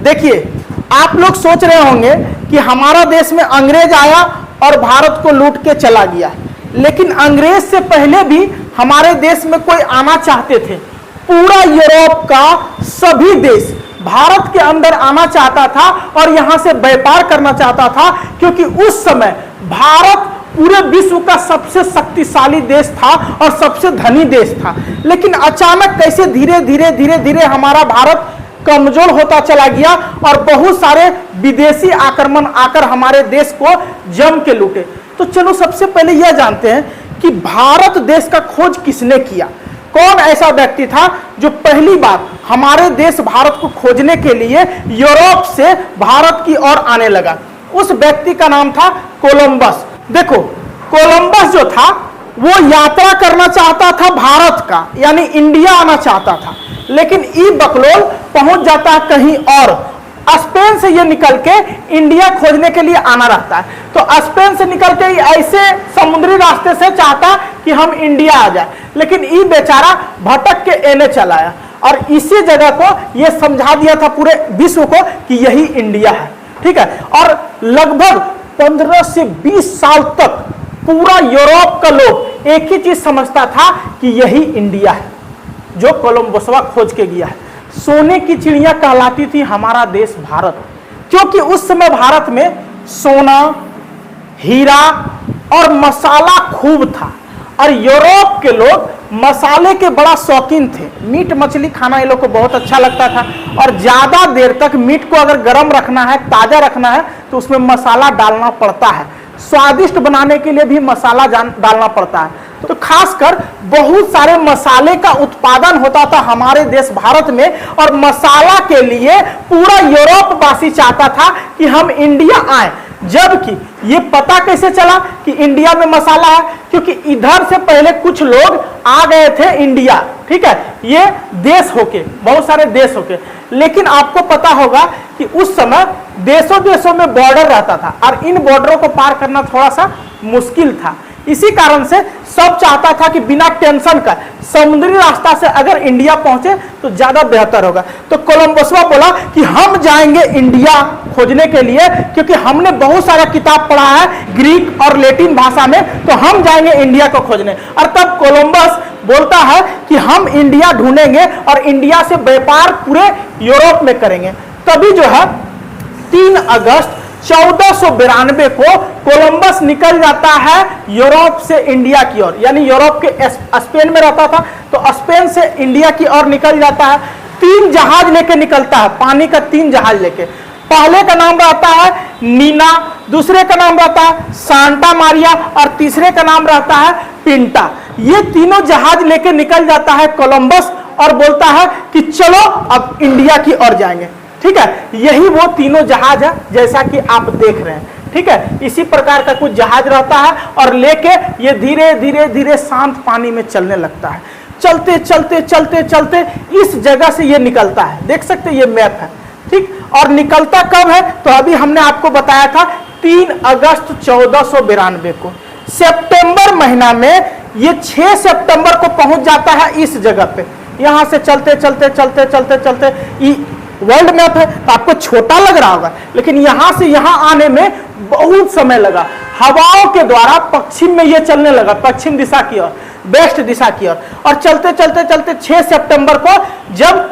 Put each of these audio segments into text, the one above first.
देखिए, आप लोग सोच रहे होंगे कि हमारा देश में अंग्रेज आया और भारत को लूट के चला गया, लेकिन अंग्रेज से पहले भी हमारे देश में कोई आना चाहते थे। पूरा यूरोप का सभी देश भारत के अंदर आना चाहता था और यहां से व्यापार करना चाहता था, क्योंकि उस समय भारत पूरे विश्व का सबसे शक्तिशाली देश था और सबसे धनी देश था। लेकिन अचानक कैसे धीरे धीरे धीरे धीरे हमारा भारत कमजोर होता चला गया और बहुत सारे विदेशी आक्रमण आकर हमारे देश को जम के लूटे। तो चलो सबसे पहले यह जानते हैं कि भारत देश का खोज किसने किया। कौन ऐसा व्यक्ति था जो पहली बार हमारे देश भारत को खोजने के लिए यूरोप से भारत की ओर आने लगा। उस व्यक्ति का नाम था कोलंबस। देखो, कोलंबस जो था वो यात्रा करना चाहता था भारत का, यानी इंडिया आना चाहता था, लेकिन ई बकलोल पहुंच जाता है कहीं और। स्पेन से ये निकल के इंडिया खोजने के लिए आना रहता है, तो स्पेन से निकल के ऐसे समुद्री रास्ते से चाहता कि हम इंडिया आ जाए, लेकिन ई बेचारा भटक के एने चला आया और इसी जगह को ये समझा दिया था पूरे विश्व को कि यही इंडिया है। ठीक है, और लगभग 15 से 20 साल तक पूरा यूरोप का लोग एक ही चीज समझता था कि यही इंडिया है जो कोलंबसवा खोज के गया है। सोने की चिड़िया कहलाती थी हमारा देश भारत, क्योंकि उस समय भारत में सोना, हीरा और मसाला खूब था और यूरोप के लोग मसाले के बड़ा शौकीन थे। मीट मछली खाना ये लोग को बहुत अच्छा लगता था और ज्यादा देर तक मीट को अगर गर्म रखना है, ताजा रखना है, तो उसमें मसाला डालना पड़ता है। स्वादिष्ट बनाने के लिए भी मसाला डालना पड़ता है। तो खासकर बहुत सारे मसाले का उत्पादन होता था हमारे देश भारत में, और मसाला के लिए पूरा यूरोप वासी चाहता था कि हम इंडिया आए। जबकि ये पता कैसे चला कि इंडिया में मसाला है, क्योंकि इधर से पहले कुछ लोग आ गए थे इंडिया। ठीक है, ये देश होके, बहुत सारे देश होके, लेकिन आपको पता होगा कि उस समय देशों देशों में बॉर्डर रहता था और इन बॉर्डरों को पार करना थोड़ा सा मुश्किल था। इसी कारण से सब चाहता था कि बिना टेंशन का समुद्री रास्ता से अगर इंडिया पहुंचे तो ज्यादा बेहतर होगा। तो कोलंबसवा बोला कि हम जाएंगे इंडिया खोजने के लिए, क्योंकि हमने बहुत सारा किताब पढ़ा है ग्रीक और लैटिन भाषा में, तो हम जाएंगे इंडिया को खोजने। और तब कोलंबस बोलता है कि हम इंडिया ढूंढेंगे और इंडिया से व्यापार पूरे यूरोप में करेंगे। तभी जो है 3 अगस्त 1492 को कोलंबस निकल जाता है यूरोप से इंडिया की ओर, यानी यूरोप के स्पेन में रहता था तो स्पेन से इंडिया की ओर निकल जाता है। 3 जहाज लेके निकलता है, पानी का 3 जहाज लेके। पहले का नाम रहता है नीना, दूसरे का नाम रहता है सांता मारिया और तीसरे का नाम रहता है पिंटा। ये तीनों जहाज लेके निकल जाता है कोलंबस और बोलता है कि चलो अब इंडिया की ओर जाएंगे। ठीक है, यही वो तीनों जहाज है जैसा कि आप देख रहे हैं। ठीक है, इसी प्रकार का कुछ जहाज रहता है और लेके ये धीरे धीरे धीरे शांत पानी में चलने लगता है। चलते चलते चलते चलते इस जगह से ये निकलता है, देख सकते हैं ये मैप है। ठीक, और निकलता कब है तो अभी हमने आपको बताया था 3 अगस्त 1492 को। सितंबर महीना में ये 6 सितंबर को पहुंच जाता है इस जगह पे। यहां से चलते चलते चलते चलते चलते वर्ल्ड मैप है तो आपको छोटा लग रहा होगा, लेकिन यहां से यहां आने में बहुत समय लगा। हवाओं के द्वारा पश्चिम में ये चलने लगा, पश्चिम दिशा की ओर, वेस्ट दिशा की ओर। और चलते चलते चलते 6 सितंबर को जब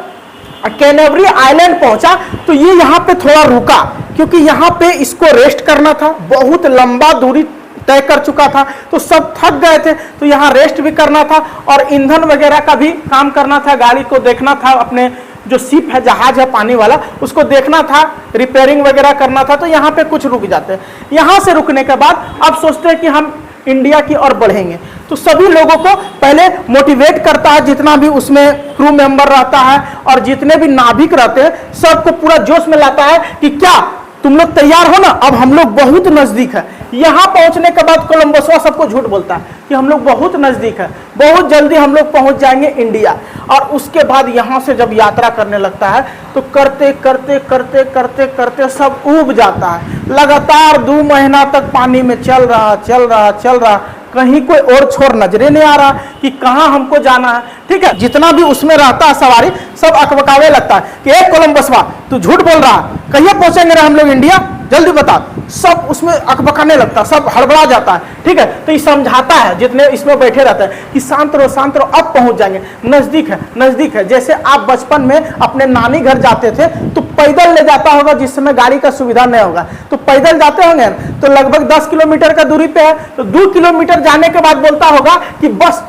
कैनबरी आइलैंड पहुंचा तो ये यहाँ पे थोड़ा रुका, क्योंकि यहाँ पे इसको रेस्ट करना था। बहुत लंबा दूरी तय कर चुका था तो सब थक गए थे, तो यहाँ रेस्ट भी करना था और ईंधन वगैरह का भी काम करना था। गाड़ी को देखना था, अपने जो शिप है, जहाज है पानी वाला, उसको देखना था, रिपेयरिंग वगैरह करना था, तो यहाँ पे कुछ रुक जाते हैं। यहाँ से रुकने के बाद अब सोचते हैं कि हम इंडिया की ओर बढ़ेंगे। तो सभी लोगों को पहले मोटिवेट करता है, जितना भी उसमें क्रू मेंबर रहता है और जितने भी नाविक रहते हैं सबको पूरा जोश में लाता है कि क्या तुम लोग तैयार हो ना, अब हम लोग बहुत नजदीक है। यहाँ पहुंचने के बाद कोलंबसवा सबको झूठ बोलता है कि हम लोग बहुत नजदीक है, बहुत जल्दी हम लोग पहुंच जाएंगे इंडिया। और उसके बाद यहाँ से जब यात्रा करने लगता है तो करते करते करते करते करते सब उब जाता है। लगातार 2 महीना तक पानी में चल रहा। कहीं कोई और छोर नजरे नहीं आ रहा कि कहाँ हमको जाना है। ठीक है, जितना भी उसमें रहता है सवारी सब अकबकावे लगता है कि एक कोलंबसवा तू झूठ बोल रहा, कहिए पहुंचेंगे हम लोग इंडिया, जल्दी बता। सब उसमें अकबकाने लगता है, सब हड़बड़ा जाता है। ठीक है, तो ये समझाता है जितने इसमें बैठे रहते हैं कि शांत रहो, अब पहुंच जाएंगे, नजदीक है नजदीक है। जैसे आप बचपन में अपने नानी घर जाते थे तो पैदल ले जाता होगा, जिस समय गाड़ी का सुविधा नहीं होगा तो पैदल जाते होंगे, तो लगभग 10 किलोमीटर का दूरी पे है, तो 2 किलोमीटर जाने के बाद बोलता होगा कि बस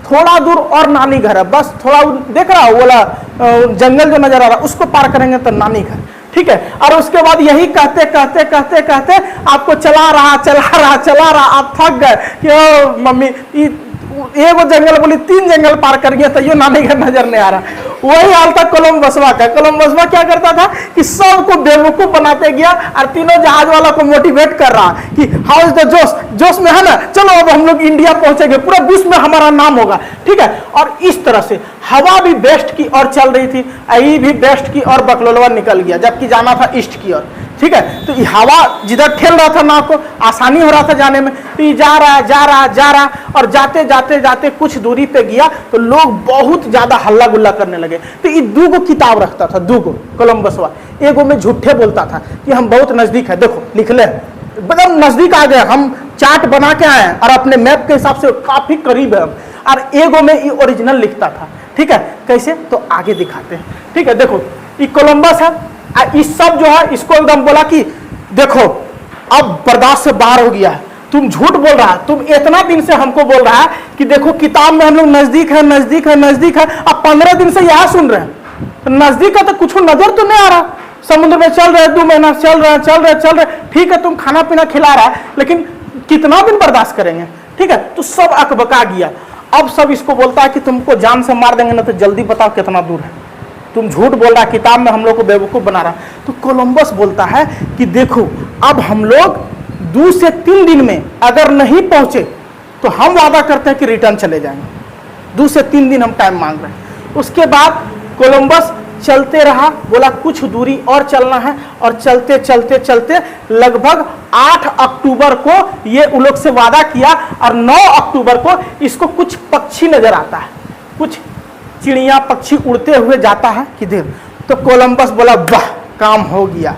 थोड़ा दूर और नानी घर है, बस थोड़ा देख रहा हो बोला जंगल जो नजर आ रहा उसको पार करेंगे तो नानी घर। ठीक है, और उसके बाद यही कहते कहते कहते कहते आपको चला रहा, आप थक गए कि ओ मम्मी एगो जंगल बोली 3 जंगल पार कर गया तो ये नानी घर नजर नहीं आ रहा। वही हाल था कोलंबसवा का। कोलंबसवा क्या करता था कि सबको बेवकूफ बनाते गया और तीनों जहाज वाला को मोटिवेट कर रहा कि हाउ इज द जोश, जोश में है ना, चलो अब हम लोग इंडिया पहुंचेंगे, पूरा विश्व में हमारा नाम होगा। ठीक है, और इस तरह से हवा भी वेस्ट की ओर चल रही थी, आई भी वेस्ट की ओर बकलोलवा निकल गया, जबकि जाना था ईस्ट की ओर। ठीक है, तो हवा जिधर ठेल रहा था नाव को आसानी हो रहा था जाने में, तो ये जा रहा और जाते जाते जाते कुछ दूरी पे गया तो लोग बहुत ज्यादा हल्ला गुल्ला करने लगे। तो ये 2 किताब रखता था, 2 कोलंबसवा। एगो में झूठे बोलता था कि हम बहुत नजदीक है, देखो लिख ले, एकदम नजदीक आ गए, हम चार्ट बना के आए हैं और अपने मैप के हिसाब से काफी करीब है हम। और एगो में ये ओरिजिनल लिखता था। ठीक है, कैसे तो आगे दिखाते हैं। ठीक है, देखो ये कोलंबस है, इस सब जो है इसको एकदम बोला कि देखो अब बर्दाश्त से बाहर हो गया है, तुम झूठ बोल रहा है, तुम इतना दिन से हमको बोल रहा है कि देखो किताब में हम लोग नजदीक है नजदीक है नजदीक है, अब 15 दिन से यह सुन रहे हैं नजदीक है, तो कुछ नजर तो नहीं आ रहा, समुद्र में चल रहे 2 महीना चल रहे। ठीक है, तुम खाना पीना खिला रहा है, लेकिन कितना दिन बर्दाश्त करेंगे। ठीक है, तो सब अकबका गया। अब सब इसको बोलता है कि तुमको जान से मार देंगे ना, तो जल्दी बताओ कितना दूर है, तुम झूठ बोल रहा, किताब में हम लोग को बेवकूफ बना रहा। तो कोलंबस बोलता है कि देखो अब हम लोग 2 से 3 दिन में अगर नहीं पहुंचे तो हम वादा करते हैं कि रिटर्न चले जाएंगे। 2 से 3 दिन हम टाइम मांग रहे हैं। उसके बाद कोलंबस चलते रहा, बोला कुछ दूरी और चलना है, और चलते चलते चलते लगभग 8 अक्टूबर को ये उन लोग से वादा किया, और 9 अक्टूबर को इसको कुछ पक्षी नजर आता है, कुछ चिड़िया पक्षी उड़ते हुए जाता है किधर। तो कोलंबस बोला वाह काम हो गया,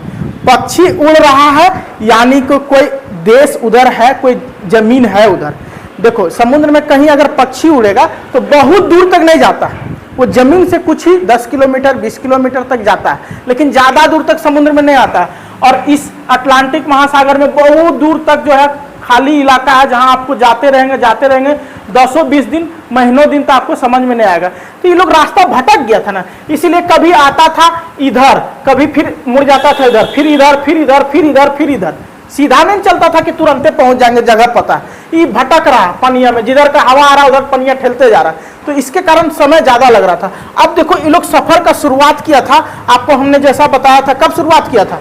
पक्षी उड़ रहा है, यानी कि कोई देश उधर है, कोई जमीन है उधर। देखो समुद्र में कहीं अगर पक्षी उड़ेगा तो बहुत दूर तक नहीं जाता है, वो जमीन से कुछ ही 10 किलोमीटर 20 किलोमीटर तक जाता है, लेकिन ज्यादा दूर तक समुद्र में नहीं आता है। और इस अटलांटिक महासागर में बहुत दूर तक जो है खाली इलाका है, जहां आपको जाते रहेंगे 10-20 दिन महीनों दिन तो आपको समझ में नहीं आएगा। तो ये लोग रास्ता भटक गया था ना, इसीलिए कभी आता था इधर, कभी फिर मुड़ जाता था इधर, फिर इधर फिर इधर फिर इधर फिर इधर, सीधा नहीं चलता था कि तुरंत पहुंच जाएंगे जगह पता। ये भटक रहा पनिया में, जिधर का हवा आ रहा उधर पनिया ठेलते जा रहा, तो इसके कारण समय ज्यादा लग रहा था। अब देखो ये लोग सफर का शुरुआत किया था, आपको हमने जैसा बताया था, कब शुरुआत किया था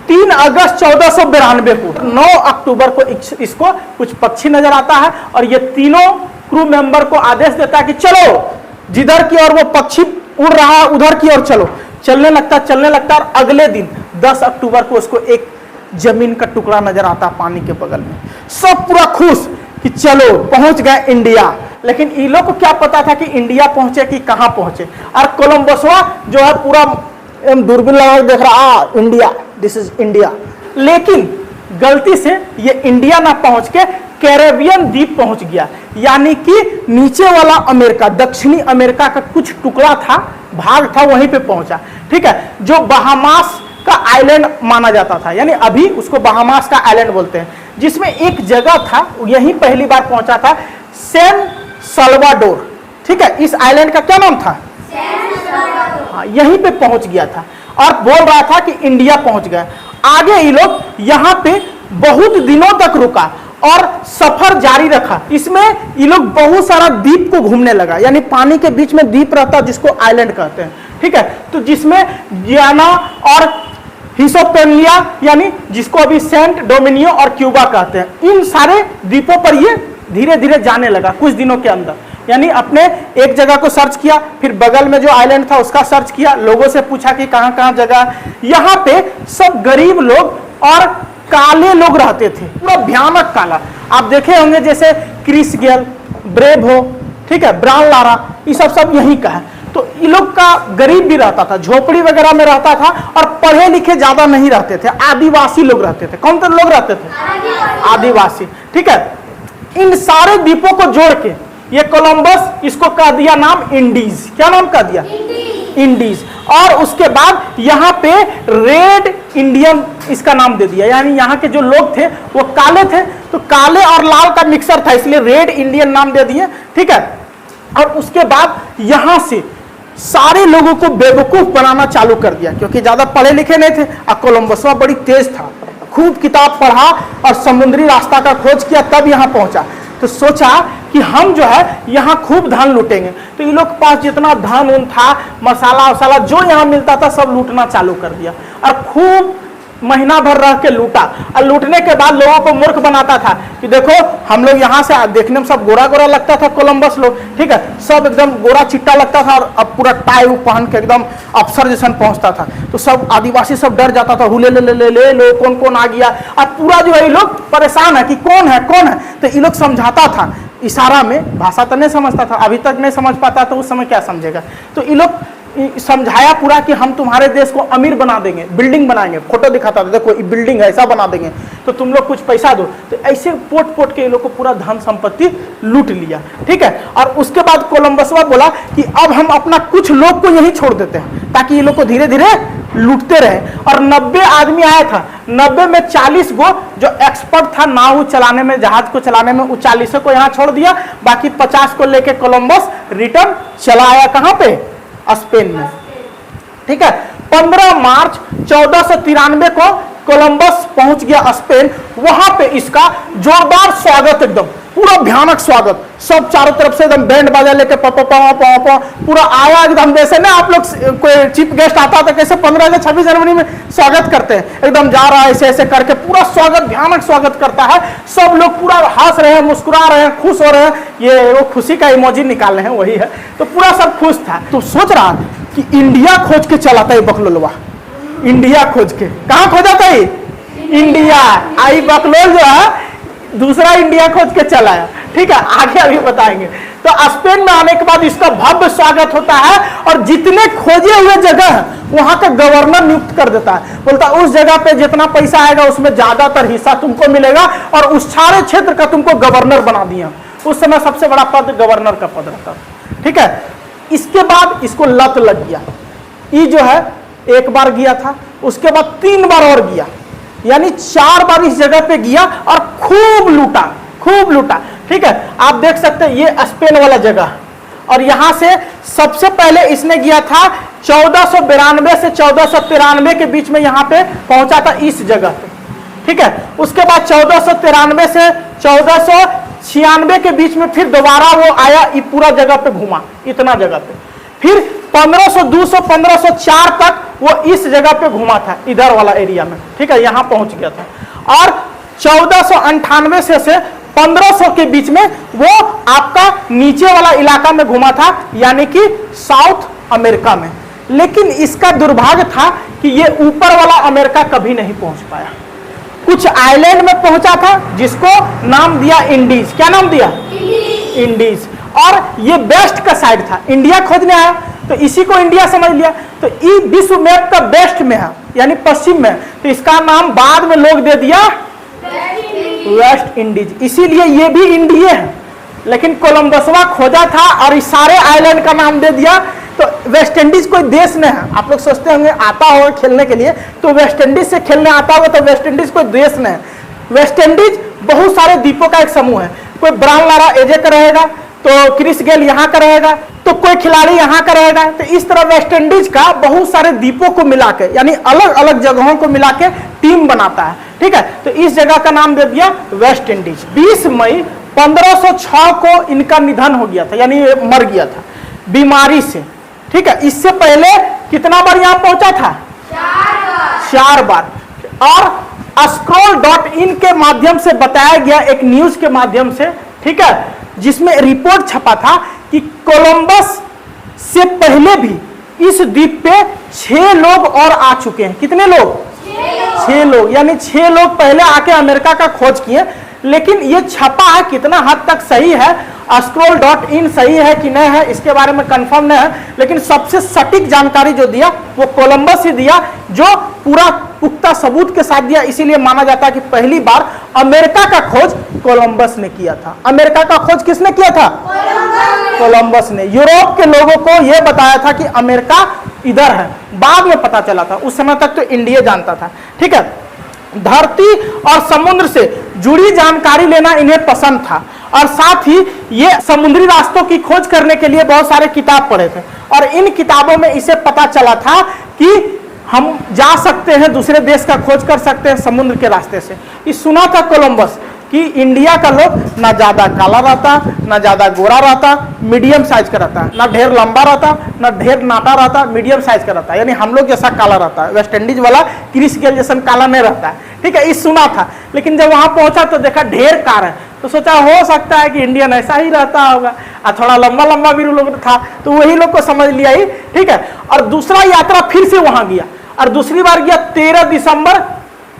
3 अगस्त 1492 को। 9 अक्टूबर को इसको कुछ पक्षी नजर आता है, और ये तीनों क्रू मेंबर को आदेश देता है कि चलो जिधर की ओर वो पक्षी उड़ रहा है उधर की ओर चलो। चलने लगता और अगले दिन 10 अक्टूबर को उसको एक जमीन का टुकड़ा नजर आता पानी के बगल में। सब पूरा खुश कि चलो पहुंच गए इंडिया। लेकिन इन लोग को क्या पता था कि इंडिया पहुंचे कि कहां पहुंचे। और कोलंबसवा जो है पूरा दूरबीन लगा देख रहा, इंडिया, दिस इज इंडिया। लेकिन गलती से ये इंडिया ना पहुंच के कैरेबियन द्वीप पहुंच गया, यानी कि नीचे वाला अमेरिका, दक्षिणी अमेरिका का कुछ टुकड़ा था, भाग था, वहीं पे पहुंचा। ठीक है, जो बहामास का आइलैंड माना जाता था, यानी अभी उसको बहामास का आइलैंड बोलते हैं, जिसमें एक जगह था, यहीं पहली बार पहुंचा था, सैन साल्वाडोर। ठीक है, इस आइलैंड का क्या नाम था, हाँ, यहीं पे पहुंच गया था और बोल रहा था कि इंडिया पहुंच गए। आगे ये लोग यहाँ पे बहुत दिनों तक रुका और सफर जारी रखा। इसमें ये लोग बहुत सारा द्वीप को घूमने लगा, यानी पानी के बीच में द्वीप रहता है जिसको आइलैंड कहते हैं। ठीक है, तो जिसमें गियाना और हिस्पैनिया, यानी जिसको अभी सेंट डोमिनियो और क्यूबा कहते हैं, इन सारे द्वीपों पर ये धीरे धीरे जाने लगा कुछ दिनों के अंदर। यानी अपने एक जगह को सर्च किया, फिर बगल में जो आइलैंड था उसका सर्च किया, लोगों से पूछा कि कहाँ कहाँ जगह। यहाँ पे सब गरीब लोग और काले लोग रहते थे, पूरा भयानक काला। आप देखे होंगे जैसे क्रिस गेल, ब्रेवो, ठीक है, ब्रायन लारा, ये सब यहीं का है। तो ये लोग का गरीब भी रहता था, झोपड़ी वगैरह में रहता था, और पढ़े लिखे ज्यादा नहीं रहते थे, आदिवासी लोग रहते थे। कौन से लोग रहते थे? आदिवासी, ठीक है। इन सारे द्वीपों को जोड़ के ये कोलंबस, इसको कह दिया नाम इंडीज। क्या नाम कह दिया? इंडीज। और उसके बाद यहाँ पे रेड इंडियन इसका नाम दे दिया, यानी यहाँ के जो लोग थे वो काले थे, तो काले और लाल का मिक्सर था, इसलिए रेड इंडियन नाम दे दिए, ठीक है। और उसके बाद यहाँ से सारे लोगों को बेवकूफ बनाना चालू कर दिया, क्योंकि ज्यादा पढ़े लिखे नहीं थे। और कोलंबसवा बड़ी तेज था, खूब किताब पढ़ा और समुद्री रास्ता का खोज किया, तब यहाँ पहुंचा। तो सोचा कि हम जो है यहाँ खूब धन लूटेंगे। तो इन लोग के पास जितना धन उन था, मसाला वसाला जो यहाँ मिलता था, सब लूटना चालू कर दिया, और खूब महीना भर रह के लूटा। और लूटने के बाद लोगों को मूर्ख बनाता था कि देखो हम लोग यहाँ से, देखने में सब गोरा गोरा लगता था कोलंबस लोग, ठीक है, सब एकदम गोरा चिट्टा लगता था, और अब पूरा टाई पहन के एकदम अफसर जैसा पहुंचता था। तो सब आदिवासी सब डर जाता था, हुले ले ले ले ले लो, कौन कौन आ गया। अब पूरा जो है ये लोग परेशान है कि कौन है कौन है। तो ये लोग समझाता था इशारा में, भाषा तो नहीं समझता था, अभी तक नहीं समझ पाता, तो उस समय क्या समझेगा। तो ये लोग समझाया पूरा कि हम तुम्हारे देश को अमीर बना देंगे, बिल्डिंग बनाएंगे, फोटो दिखाता था, देखो ये बिल्डिंग है, ऐसा बना देंगे, तो तुम लोग कुछ पैसा दो। तो ऐसे पोट पोट के ये लोग को पूरा धन संपत्ति लूट लिया, ठीक है। और उसके बाद कोलंबसवा बोला कि अब हम अपना कुछ लोग को यहीं छोड़ देते हैं, ताकि ये लोग को धीरे धीरे लूटते रहे। और 90 आदमी आया था, 90 में 40 गो जो एक्सपर्ट था नाव चलाने में, जहाज को चलाने में, वो 40 को यहाँ छोड़ दिया, बाकी 50 को लेके कोलंबस रिटर्न चला आया। कहाँ पे? स्पेन में, ठीक है। 15 मार्च 1493 को कोलंबस पहुंच गया स्पेन। वहां पे इसका जोरदार स्वागत, एकदम पूरा भयानक स्वागत, सब चारों तरफ से एकदम बैंड बाजा लेके पूरा आया, एकदम जैसे ना आप लोग कोई चीफ गेस्ट आता था कैसे 15 या 26 जनवरी में स्वागत करते हैं, एकदम जा रहा है ऐसे ऐसे करके पूरा स्वागत, भयानक स्वागत करता है। सब लोग पूरा हंस रहे हैं, मुस्कुरा रहे हैं, खुश हो रहे हैं। ये वो खुशी का इमोजी निकाल रहे हैं, वही है। तो पूरा सब खुश था। तो सोच रहा कि इंडिया खोज के चला था ये बकलोलवा, इंडिया खोज के। कहाँ खोजा था ये? इंडिया। आई बकलोल जो है दूसरा इंडिया खोज के चला है, ठीक है, आगे अभी बताएंगे। तो स्पेन में आने के बाद इसका भव्य स्वागत होता है, और जितने खोजे हुए जगह है वहां का गवर्नर नियुक्त कर देता है। बोलता उस जगह पे जितना पैसा आएगा उसमें ज्यादातर हिस्सा तुमको मिलेगा, और उस सारे क्षेत्र का तुमको गवर्नर बना दिया। उस समय सबसे बड़ा पद गवर्नर का पद रहता, ठीक है। इसके बाद इसको लत लग गया। ये जो है एक बार गया था, उसके बाद 3 बार और गया, यानी 4 बार इस जगह पे गया और खूब लूटा, खूब लूटा, ठीक है। आप देख सकते हैं ये स्पेन वाला जगह, और यहां से सबसे पहले इसने गया था 1492 से 1493 के बीच में यहां पे पहुंचा था इस जगह पे, ठीक है। उसके बाद 1493 से 1496 के बीच में फिर दोबारा वो आया, ये पूरा जगह पे घूमा, इतना जगह पे। फिर 1502 से 1504 तक वो इस जगह पे घुमा था, इधर वाला एरिया में, ठीक है, यहां पहुंच गया था। और 1498 से 1500 के बीच में वो आपका नीचे वाला इलाका में घुमा था, यानी कि साउथ अमेरिका में। लेकिन इसका दुर्भाग्य था कि ये ऊपर वाला अमेरिका कभी नहीं पहुंच पाया। कुछ आइलैंड में पहुंचा था जिसको नाम दिया इंडीज। क्या नाम दिया? इंडीज। और ये वेस्ट का साइड था, इंडिया खोजने आया तो इसी को इंडिया समझ लिया। तो ये विश्व मैप का वेस्ट में है, यानी पश्चिम में, तो इसका नाम बाद में लोग दे दिया वेस्ट इंडीज। इसीलिए ये भी इंडिया है, लेकिन कोलंबसवा खोजा था और इस सारे आइलैंड का नाम दे दिया। तो वेस्ट इंडीज कोई देश नहीं है। आप लोग सोचते होंगे आता होगा खेलने के लिए, तो वेस्ट इंडीज से खेलने आता होगा, तो वेस्ट इंडीज कोई देश नहीं है। वेस्ट इंडीज बहुत सारे द्वीपों का एक समूह है। कोई ब्रायन लारा एजे का रहेगा, तो क्रिस गेल यहाँ का रहेगा, तो कोई खिलाड़ी यहाँ का रहेगा। तो इस तरह वेस्ट इंडीज का बहुत सारे द्वीपों को मिला के, यानी अलग अलग जगहों को मिला के टीम बनाता है, ठीक है। तो इस जगह का नाम दे दिया वेस्ट इंडीज। 20 मई 1506 को इनका निधन हो गया था, यानी मर गया था बीमारी से, ठीक है। इससे पहले कितना बार यहाँ पहुंचा था? 4 बार। और scroll.in के माध्यम से बताया गया, एक न्यूज के माध्यम से, ठीक है, जिसमें रिपोर्ट छपा था कि कोलंबस से पहले भी इस द्वीप पे 6 लोग और आ चुके हैं। कितने लोग? 6 लोग, यानी 6 लोग पहले आके अमेरिका का खोज किए। लेकिन ये छपा है कितना हद तक सही है, scroll.in सही है कि नहीं है इसके बारे में कंफर्म नहीं है, लेकिन सबसे सटीक जानकारी जो दिया वो कोलंबस ही दिया, जो पूरा पुख्ता सबूत के साथ दिया। इसीलिए माना जाता है कि पहली बार अमेरिका का खोज कोलंबस ने किया था। अमेरिका का खोज किसने किया था? कोलंबस ने। यूरोप के लोगों को यह बताया था कि अमेरिका इधर है, बाद में पता चला था, उस समय तक तो इंडिया जानता था। ठीक है, धरती और समुद्र से जुड़ी जानकारी लेना इन्हें पसंद था, और साथ ही ये समुद्री रास्तों की खोज करने के लिए बहुत सारे किताब पढ़े थे, और इन किताबों में इसे पता चला था कि हम जा सकते हैं, दूसरे देश का खोज कर सकते हैं समुद्र के रास्ते से। ये सुना था कोलंबस कि इंडिया का लोग ना ज्यादा काला रहता, ना ज्यादा गोरा रहता, मीडियम साइज का रहता, ना ढेर लंबा रहता, ना ढेर नाटा रहता, मीडियम साइज का रहता, यानी हम लोग जैसा काला रहता है। वेस्ट इंडीज वाला क्रिस गेल जैसा काला नहीं रहता है। ठीक है, ये सुना था, लेकिन जब वहां पहुंचा तो देखा ढेर कार है, तो सोचा हो सकता है कि इंडियन ऐसा ही रहता होगा, और थोड़ा लंबा लंबा भी लोग था, तो वही लोग को समझ लिया ही। ठीक है, और दूसरा यात्रा फिर से वहां गया, और दूसरी बार गया 13 दिसंबर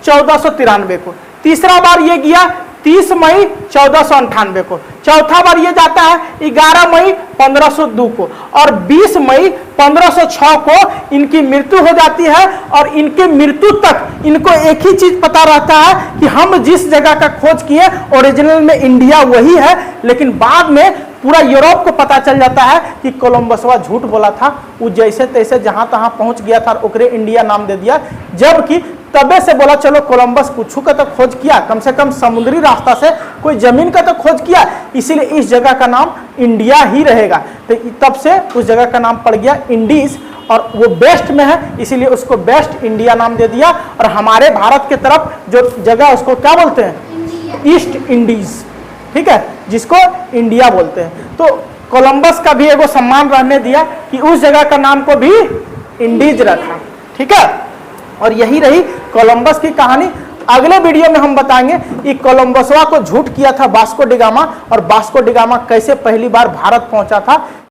1493 को, तीसरा बार ये गया 30 मई 1498 को, चौथा बार ये जाता है 11 मई 1502 को, और 20 मई 1506 को इनकी मृत्यु हो जाती है। और इनके मृत्यु तक इनको एक ही चीज पता रहता है कि हम जिस जगह का खोज किए ओरिजिनल में इंडिया वही है, लेकिन बाद में पूरा यूरोप को पता चल जाता है कि कोलंबसवा झूठ बोला था, वो जैसे तैसे जहां तहां पहुंच गया था, ओकरे इंडिया नाम दे दिया। जबकि तबे से बोला चलो कोलंबस कुछ का तो खोज किया, कम से कम समुद्री रास्ता से कोई जमीन का तो खोज किया, इसीलिए इस जगह का नाम इंडिया ही रहेगा। तो तब से उस जगह का नाम पड़ गया इंडीज, और वो वेस्ट में है इसीलिए उसको वेस्ट इंडिया नाम दे दिया। और हमारे भारत के तरफ जो जगह उसको क्या बोलते हैं? East Indies. ठीक है, जिसको इंडिया बोलते हैं। तो कोलंबस का भी एगो सम्मान रहने दिया कि उस जगह का नाम को भी इंडीज रखा। ठीक है, और यही रही कोलंबस की कहानी। अगले वीडियो में हम बताएंगे कि कोलंबसवा को झूठ किया था वास्को डी गामा, और वास्को डी गामा कैसे पहली बार भारत पहुंचा था।